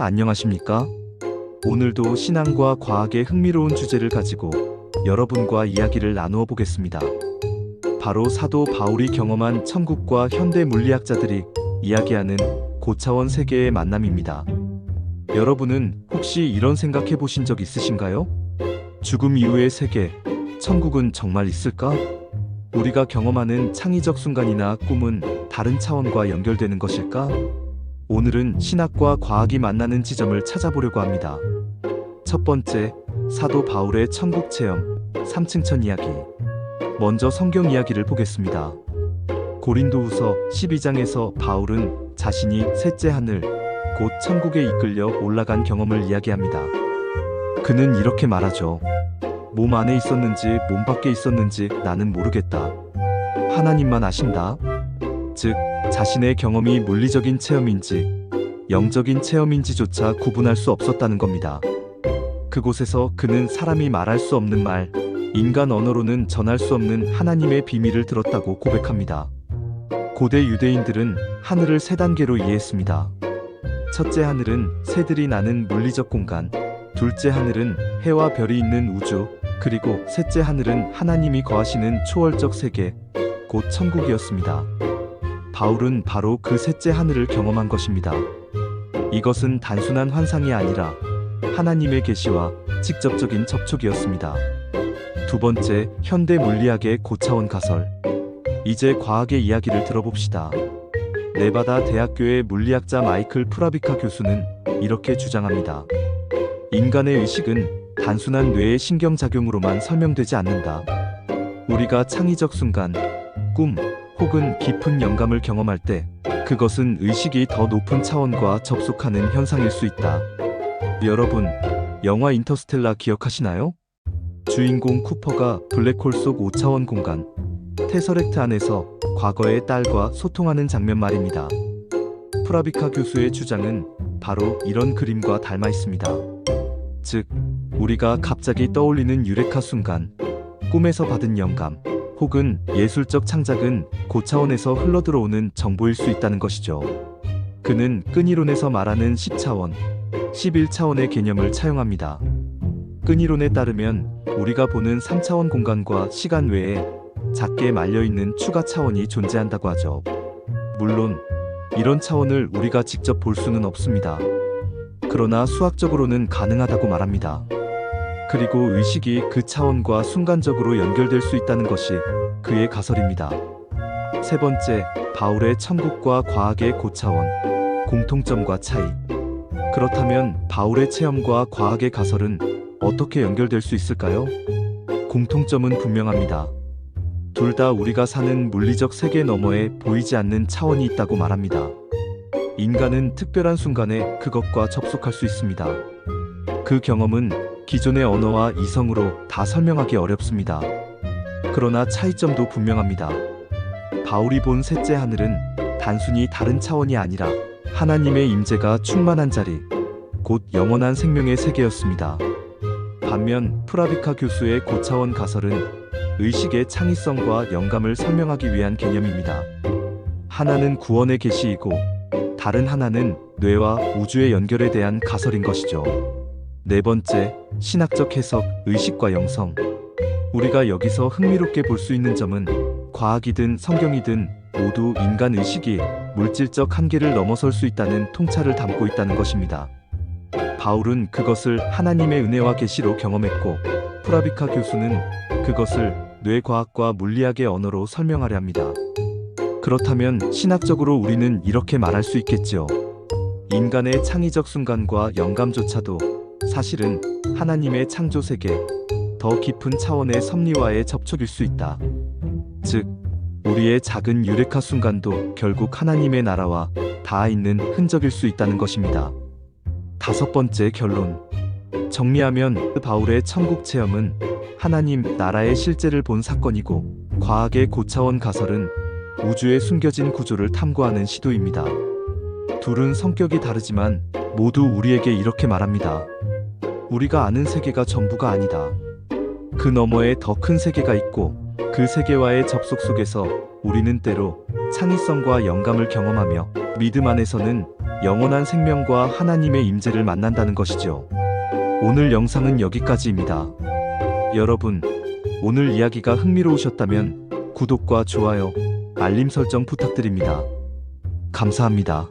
안녕하십니까? 오늘도 신앙과 과학의 흥미로운 주제를 가지고 여러분과 이야기를 나누어 보겠습니다. 바로 사도 바울이 경험한 천국과 현대 물리학자들이 이야기하는 고차원 세계의 만남입니다. 여러분은 혹시 이런 생각해 보신 적 있으신가요? 죽음 이후의 세계, 천국은 정말 있을까? 우리가 경험하는 창의적 순간이나 꿈은 다른 차원과 연결되는 것일까? 오늘은 신학과 과학이 만나는 지점을 찾아보려고 합니다. 첫 번째, 사도 바울의 천국 체험, 3층천 이야기. 먼저 성경 이야기를 보겠습니다. 고린도후서 12장에서 바울은 자신이 셋째 하늘, 곧 천국에 이끌려 올라간 경험을 이야기합니다. 그는 이렇게 말하죠. 몸 안에 있었는지 몸 밖에 있었는지 나는 모르겠다. 하나님만 아신다. 즉, 자신의 경험이 물리적인 체험인지 영적인 체험인지조차 구분할 수 없었다는 겁니다. 그곳에서 그는 사람이 말할 수 없는 말, 인간 언어로는 전할 수 없는 하나님의 비밀을 들었다고 고백합니다. 고대 유대인들은 하늘을 세 단계로 이해했습니다. 첫째 하늘은 새들이 나는 물리적 공간, 둘째 하늘은 해와 별이 있는 우주, 그리고 셋째 하늘은 하나님이 거하시는 초월적 세계, 곧 천국이었습니다. 바울은 바로 그 셋째 하늘을 경험한 것입니다. 이것은 단순한 환상이 아니라 하나님의 계시와 직접적인 접촉이었습니다. 두 번째, 현대 물리학의 고차원 가설. 이제 과학의 이야기를 들어봅시다. 네바다 대학교의 물리학자 마이클 프라비카 교수는 이렇게 주장합니다. 인간의 의식은 단순한 뇌의 신경작용으로만 설명되지 않는다. 우리가 창의적 순간, 꿈, 혹은 깊은 영감을 경험할 때 그것은 의식이 더 높은 차원과 접속하는 현상일 수 있다. 여러분, 영화 인터스텔라 기억하시나요? 주인공 쿠퍼가 블랙홀 속 5차원 공간, 테서렉트 안에서 과거의 딸과 소통하는 장면 말입니다. 프라비카 교수의 주장은 바로 이런 그림과 닮아 있습니다. 즉, 우리가 갑자기 떠올리는 유레카 순간, 꿈에서 받은 영감, 혹은 예술적 창작은 고차원에서 흘러들어오는 정보일 수 있다는 것이죠. 그는 끈이론에서 말하는 10차원, 11차원의 개념을 차용합니다. 끈이론에 따르면 우리가 보는 3차원 공간과 시간 외에 작게 말려있는 추가 차원이 존재한다고 하죠. 물론 이런 차원을 우리가 직접 볼 수는 없습니다. 그러나 수학적으로는 가능하다고 말합니다. 그리고 의식이 그 차원과 순간적으로 연결될 수 있다는 것이 그의 가설입니다. 세 번째, 바울의 천국과 과학의 고차원, 공통점과 차이. 그렇다면 바울의 체험과 과학의 가설은 어떻게 연결될 수 있을까요? 공통점은 분명합니다. 둘 다 우리가 사는 물리적 세계 너머에 보이지 않는 차원이 있다고 말합니다. 인간은 특별한 순간에 그것과 접속할 수 있습니다. 그 경험은 기존의 언어와 이성으로 다 설명하기 어렵습니다. 그러나 차이점도 분명합니다. 바울이 본 셋째 하늘은 단순히 다른 차원이 아니라 하나님의 임재가 충만한 자리, 곧 영원한 생명의 세계였습니다. 반면 프라비카 교수의 고차원 가설은 의식의 창의성과 영감을 설명하기 위한 개념입니다. 하나는 구원의 계시이고 다른 하나는 뇌와 우주의 연결에 대한 가설인 것이죠. 네 번째, 신학적 해석, 의식과 영성. 우리가 여기서 흥미롭게 볼 수 있는 점은 과학이든 성경이든 모두 인간 의식이 물질적 한계를 넘어설 수 있다는 통찰을 담고 있다는 것입니다. 바울은 그것을 하나님의 은혜와 계시로 경험했고, 프라비카 교수는 그것을 뇌과학과 물리학의 언어로 설명하려 합니다. 그렇다면 신학적으로 우리는 이렇게 말할 수 있겠지요. 인간의 창의적 순간과 영감조차도 사실은 하나님의 창조 세계, 더 깊은 차원의 섭리와의 접촉일 수 있다. 즉, 우리의 작은 유레카 순간도 결국 하나님의 나라와 닿아 있는 흔적일 수 있다는 것입니다. 다섯 번째 결론. 정리하면 바울의 천국 체험은 하나님 나라의 실제를 본 사건이고, 과학의 고차원 가설은 우주의 숨겨진 구조를 탐구하는 시도입니다. 둘은 성격이 다르지만 모두 우리에게 이렇게 말합니다. 우리가 아는 세계가 전부가 아니다. 그 너머에 더 큰 세계가 있고 그 세계와의 접속 속에서 우리는 때로 창의성과 영감을 경험하며 믿음 안에서는 영원한 생명과 하나님의 임재를 만난다는 것이죠. 오늘 영상은 여기까지입니다. 여러분, 오늘 이야기가 흥미로우셨다면 구독과 좋아요, 알림 설정 부탁드립니다. 감사합니다.